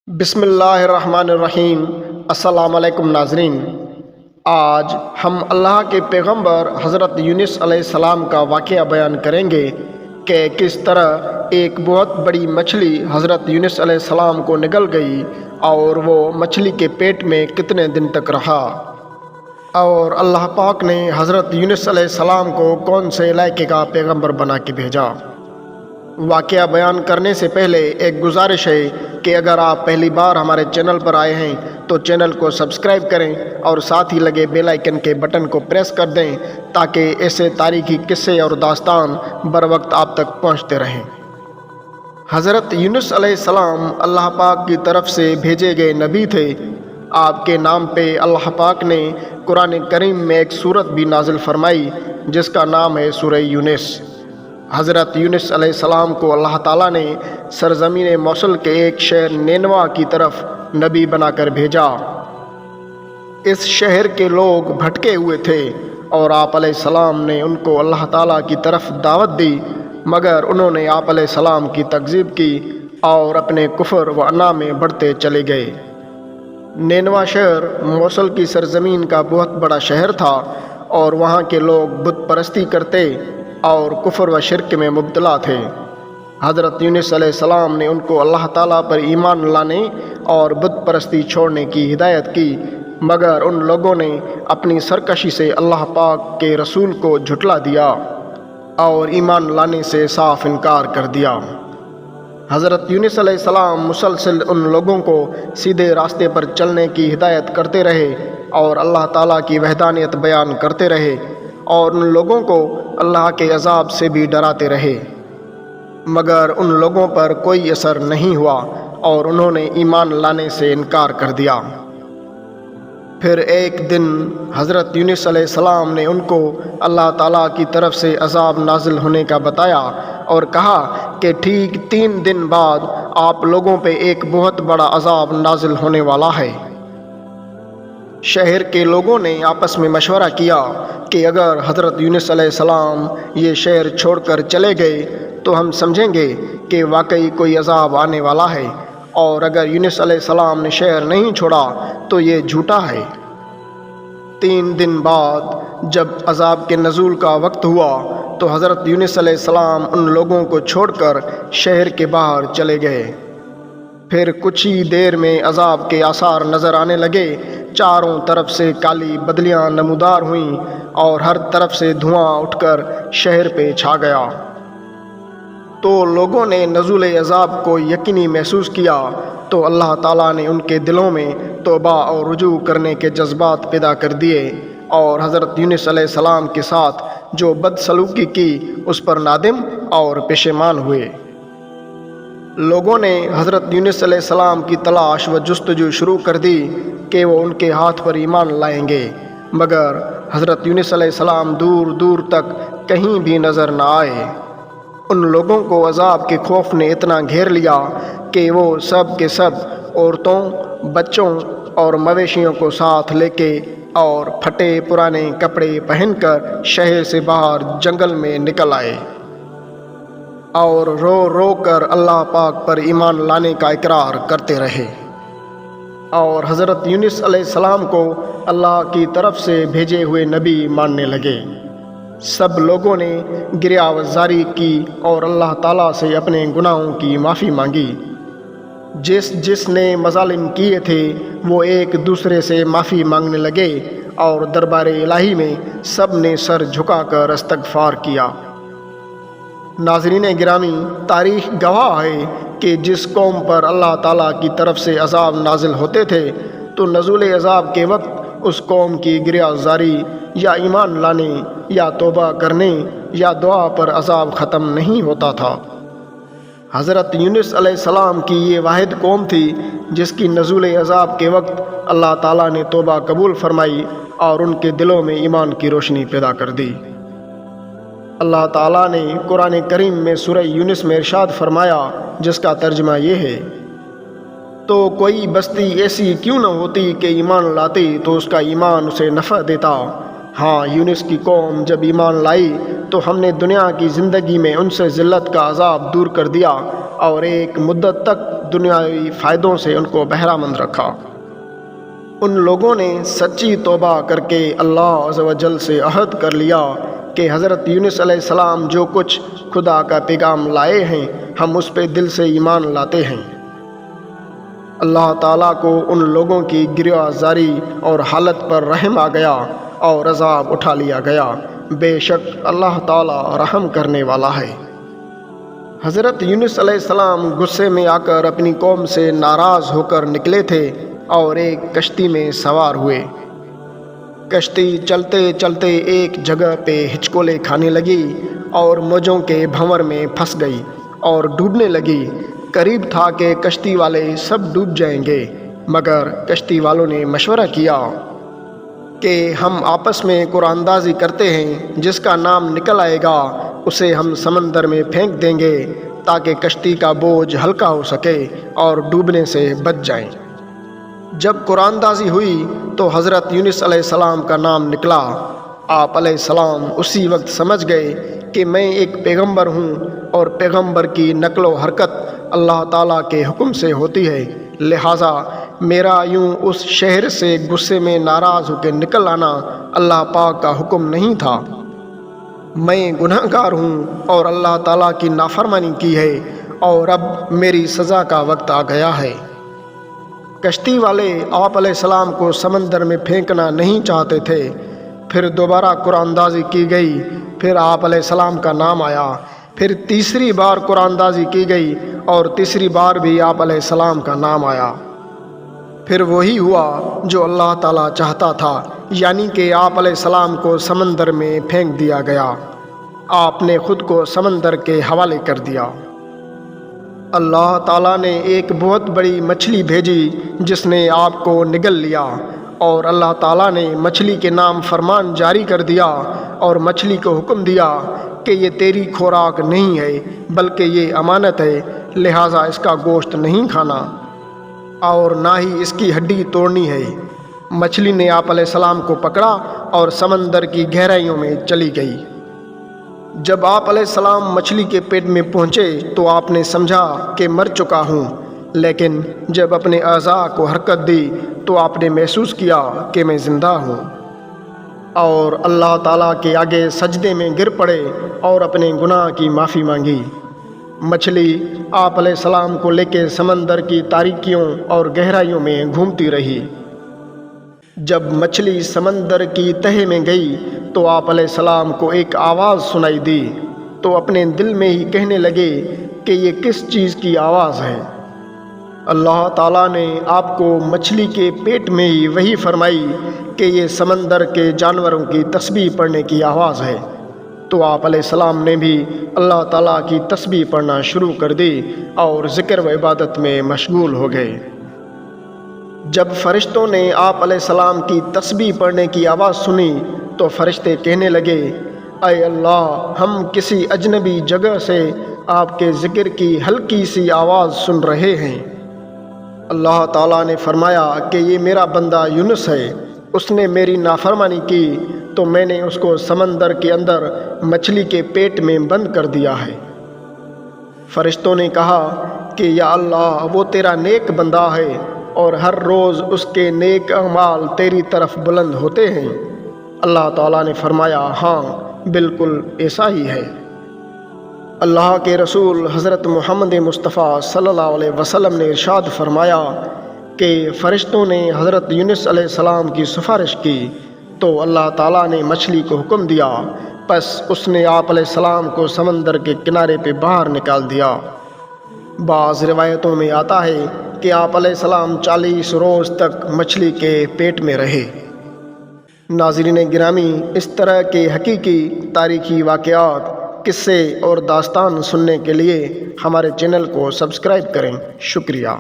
بسم اللہ الرحمن الرحیم۔ السلام علیکم ناظرین، آج ہم اللہ کے پیغمبر حضرت یونس علیہ السلام کا واقعہ بیان کریں گے کہ کس طرح ایک بہت بڑی مچھلی حضرت یونس علیہ السلام کو نگل گئی اور وہ مچھلی کے پیٹ میں کتنے دن تک رہا، اور اللہ پاک نے حضرت یونس علیہ السلام کو کون سے علاقے کا پیغمبر بنا کے بھیجا۔ واقعہ بیان کرنے سے پہلے ایک گزارش ہے کہ اگر آپ پہلی بار ہمارے چینل پر آئے ہیں تو چینل کو سبسکرائب کریں اور ساتھ ہی لگے بیل آئیکن کے بٹن کو پریس کر دیں تاکہ ایسے تاریخی قصے اور داستان بر وقت آپ تک پہنچتے رہیں۔ حضرت یونس علیہ السلام اللہ پاک کی طرف سے بھیجے گئے نبی تھے۔ آپ کے نام پہ اللہ پاک نے قرآن کریم میں ایک سورت بھی نازل فرمائی جس کا نام ہے سورہ یونس۔ حضرت یونس علیہ السلام کو اللہ تعالیٰ نے سرزمین موصل کے ایک شہر نینوا کی طرف نبی بنا کر بھیجا۔ اس شہر کے لوگ بھٹکے ہوئے تھے اور آپ علیہ السلام نے ان کو اللہ تعالیٰ کی طرف دعوت دی، مگر انہوں نے آپ علیہ السلام کی تکذیب کی اور اپنے کفر و انا میں بڑھتے چلے گئے۔ نینوا شہر موصل کی سرزمین کا بہت بڑا شہر تھا اور وہاں کے لوگ بت پرستی کرتے اور کفر و شرک میں مبتلا تھے۔ حضرت یونس علیہ السلام نے ان کو اللہ تعالیٰ پر ایمان لانے اور بت پرستی چھوڑنے کی ہدایت کی، مگر ان لوگوں نے اپنی سرکشی سے اللہ پاک کے رسول کو جھٹلا دیا اور ایمان لانے سے صاف انکار کر دیا۔ حضرت یونس علیہ السلام مسلسل ان لوگوں کو سیدھے راستے پر چلنے کی ہدایت کرتے رہے اور اللہ تعالیٰ کی وحدانیت بیان کرتے رہے اور ان لوگوں کو اللہ کے عذاب سے بھی ڈراتے رہے، مگر ان لوگوں پر کوئی اثر نہیں ہوا اور انہوں نے ایمان لانے سے انکار کر دیا۔ پھر ایک دن حضرت یونس علیہ السلام نے ان کو اللہ تعالیٰ کی طرف سے عذاب نازل ہونے کا بتایا اور کہا کہ ٹھیک 3 دن بعد آپ لوگوں پہ ایک بہت بڑا عذاب نازل ہونے والا ہے۔ شہر کے لوگوں نے آپس میں مشورہ کیا کہ اگر حضرت یونس علیہ السلام یہ شہر چھوڑ کر چلے گئے تو ہم سمجھیں گے کہ واقعی کوئی عذاب آنے والا ہے، اور اگر یونس علیہ السلام نے شہر نہیں چھوڑا تو یہ جھوٹا ہے۔ 3 دن بعد جب عذاب کے نزول کا وقت ہوا تو حضرت یونس علیہ السلام ان لوگوں کو چھوڑ کر شہر کے باہر چلے گئے۔ پھر کچھ ہی دیر میں عذاب کے آثار نظر آنے لگے، چاروں طرف سے کالی بدلیاں نمودار ہوئیں اور ہر طرف سے دھواں اٹھ کر شہر پہ چھا گیا۔ تو لوگوں نے نزول عذاب کو یقینی محسوس کیا تو اللہ تعالیٰ نے ان کے دلوں میں توبہ اور رجوع کرنے کے جذبات پیدا کر دیے اور حضرت یونس علیہ السلام کے ساتھ جو بدسلوکی کی اس پر نادم اور پشیمان ہوئے۔ لوگوں نے حضرت یونس علیہ السلام کی تلاش و جستجو شروع کر دی کہ وہ ان کے ہاتھ پر ایمان لائیں گے، مگر حضرت یونس علیہ السلام دور دور تک کہیں بھی نظر نہ آئے۔ ان لوگوں کو عذاب کے خوف نے اتنا گھیر لیا کہ وہ سب کے سب عورتوں، بچوں اور مویشیوں کو ساتھ لے کے اور پھٹے پرانے کپڑے پہن کر شہر سے باہر جنگل میں نکل آئے اور رو رو کر اللہ پاک پر ایمان لانے کا اقرار کرتے رہے، اور حضرت یونس علیہ السلام کو اللہ کی طرف سے بھیجے ہوئے نبی ماننے لگے۔ سب لوگوں نے گریہ وزاری کی اور اللہ تعالیٰ سے اپنے گناہوں کی معافی مانگی۔ جس نے مظالم کیے تھے وہ ایک دوسرے سے معافی مانگنے لگے اور دربار الہی میں سب نے سر جھکا کر استغفار کیا۔ ناظرین گرامی، تاریخ گواہ ہے کہ جس قوم پر اللہ تعالیٰ کی طرف سے عذاب نازل ہوتے تھے تو نزول عذاب کے وقت اس قوم کی گریہ زاری یا ایمان لانے یا توبہ کرنے یا دعا پر عذاب ختم نہیں ہوتا تھا۔ حضرت یونس علیہ السلام کی یہ واحد قوم تھی جس کی نزول عذاب کے وقت اللہ تعالیٰ نے توبہ قبول فرمائی اور ان کے دلوں میں ایمان کی روشنی پیدا کر دی۔ اللہ تعالیٰ نے قرآن کریم میں سورہ یونس میں ارشاد فرمایا جس کا ترجمہ یہ ہے، تو کوئی بستی ایسی کیوں نہ ہوتی کہ ایمان لاتی تو اس کا ایمان اسے نفع دیتا۔ ہاں، یونس کی قوم جب ایمان لائی تو ہم نے دنیا کی زندگی میں ان سے ذلت کا عذاب دور کر دیا اور ایک مدت تک دنیاوی فائدوں سے ان کو بہرہ مند رکھا۔ ان لوگوں نے سچی توبہ کر کے اللہ عز و جل سے عہد کر لیا کہ حضرت یونس علیہ السلام جو کچھ خدا کا پیغام لائے ہیں ہم اس پہ دل سے ایمان لاتے ہیں۔ اللہ تعالیٰ کو ان لوگوں کی گریہ زاری اور حالت پر رحم آ گیا اور عذاب اٹھا لیا گیا، بے شک اللہ تعالیٰ رحم کرنے والا ہے۔ حضرت یونس علیہ السلام غصے میں آ کر اپنی قوم سے ناراض ہو کر نکلے تھے اور ایک کشتی میں سوار ہوئے۔ کشتی چلتے چلتے ایک جگہ پہ ہچکولے کھانے لگی اور موجوں کے بھنور میں پھنس گئی اور ڈوبنے لگی۔ قریب تھا کہ کشتی والے سب ڈوب جائیں گے، مگر کشتی والوں نے مشورہ کیا کہ ہم آپس میں قرآن اندازی کرتے ہیں، جس کا نام نکل آئے گا اسے ہم سمندر میں پھینک دیں گے تاکہ کشتی کا بوجھ ہلکا ہو سکے اور ڈوبنے سے بچ جائیں۔ جب قرآن اندازی ہوئی تو حضرت یونس علیہ السلام کا نام نکلا۔ آپ علیہ السلام اسی وقت سمجھ گئے کہ میں ایک پیغمبر ہوں اور پیغمبر کی نقل و حرکت اللہ تعالیٰ کے حکم سے ہوتی ہے، لہٰذا میرا یوں اس شہر سے غصے میں ناراض ہو کے نکل آنا اللہ پاک کا حکم نہیں تھا۔ میں گناہ گار ہوں اور اللہ تعالیٰ کی نافرمانی کی ہے اور اب میری سزا کا وقت آ گیا ہے۔ کشتی والے آپ علیہ السلام کو سمندر میں پھینکنا نہیں چاہتے تھے۔ پھر دوبارہ قرآن اندازی کی گئی، پھر آپ علیہ السلام کا نام آیا، پھر تیسری بار قرآن اندازی کی گئی اور تیسری بار بھی آپ علیہ السلام کا نام آیا۔ پھر وہی ہوا جو اللہ تعالیٰ چاہتا تھا، یعنی کہ آپ علیہ السلام کو سمندر میں پھینک دیا گیا۔ آپ نے خود کو سمندر کے حوالے کر دیا۔ اللہ تعالیٰ نے ایک بہت بڑی مچھلی بھیجی جس نے آپ کو نگل لیا، اور اللہ تعالیٰ نے مچھلی کے نام فرمان جاری کر دیا اور مچھلی کو حکم دیا کہ یہ تیری خوراک نہیں ہے بلکہ یہ امانت ہے، لہٰذا اس کا گوشت نہیں کھانا اور نہ ہی اس کی ہڈی توڑنی ہے۔ مچھلی نے آپ علیہ السلام کو پکڑا اور سمندر کی گہرائیوں میں چلی گئی۔ جب آپ علیہ السلام مچھلی کے پیٹ میں پہنچے تو آپ نے سمجھا کہ مر چکا ہوں، لیکن جب اپنے اعضاء کو حرکت دی تو آپ نے محسوس کیا کہ میں زندہ ہوں، اور اللہ تعالیٰ کے آگے سجدے میں گر پڑے اور اپنے گناہ کی معافی مانگی۔ مچھلی آپ علیہ السلام کو لے کے سمندر کی تاریکیوں اور گہرائیوں میں گھومتی رہی۔ جب مچھلی سمندر کی تہہ میں گئی تو آپ علیہ السلام کو ایک آواز سنائی دی، تو اپنے دل میں ہی کہنے لگے کہ یہ کس چیز کی آواز ہے۔ اللہ تعالیٰ نے آپ کو مچھلی کے پیٹ میں ہی وحی فرمائی کہ یہ سمندر کے جانوروں کی تسبیح پڑھنے کی آواز ہے، تو آپ علیہ السلام نے بھی اللہ تعالیٰ کی تسبیح پڑھنا شروع کر دی اور ذکر و عبادت میں مشغول ہو گئے۔ جب فرشتوں نے آپ علیہ السلام کی تسبیح پڑھنے کی آواز سنی تو فرشتے کہنے لگے، اے اللہ، ہم کسی اجنبی جگہ سے آپ کے ذکر کی ہلکی سی آواز سن رہے ہیں۔ اللہ تعالیٰ نے فرمایا کہ یہ میرا بندہ یونس ہے، اس نے میری نافرمانی کی تو میں نے اس کو سمندر کے اندر مچھلی کے پیٹ میں بند کر دیا ہے۔ فرشتوں نے کہا کہ یا اللہ، وہ تیرا نیک بندہ ہے اور ہر روز اس کے نیک اعمال تیری طرف بلند ہوتے ہیں۔ اللہ تعالیٰ نے فرمایا، ہاں بالکل ایسا ہی ہے۔ اللہ کے رسول حضرت محمد مصطفیٰ صلی اللہ علیہ وسلم نے ارشاد فرمایا کہ فرشتوں نے حضرت یونس علیہ السلام کی سفارش کی تو اللہ تعالیٰ نے مچھلی کو حکم دیا، پس اس نے آپ علیہ السلام کو سمندر کے کنارے پہ باہر نکال دیا۔ بعض روایتوں میں آتا ہے کہ آپ علیہ السلام 40 روز تک مچھلی کے پیٹ میں رہے۔ ناظرین گرامی، اس طرح کے حقیقی تاریخی واقعات، قصے اور داستان سننے کے لیے ہمارے چینل کو سبسکرائب کریں۔ شکریہ۔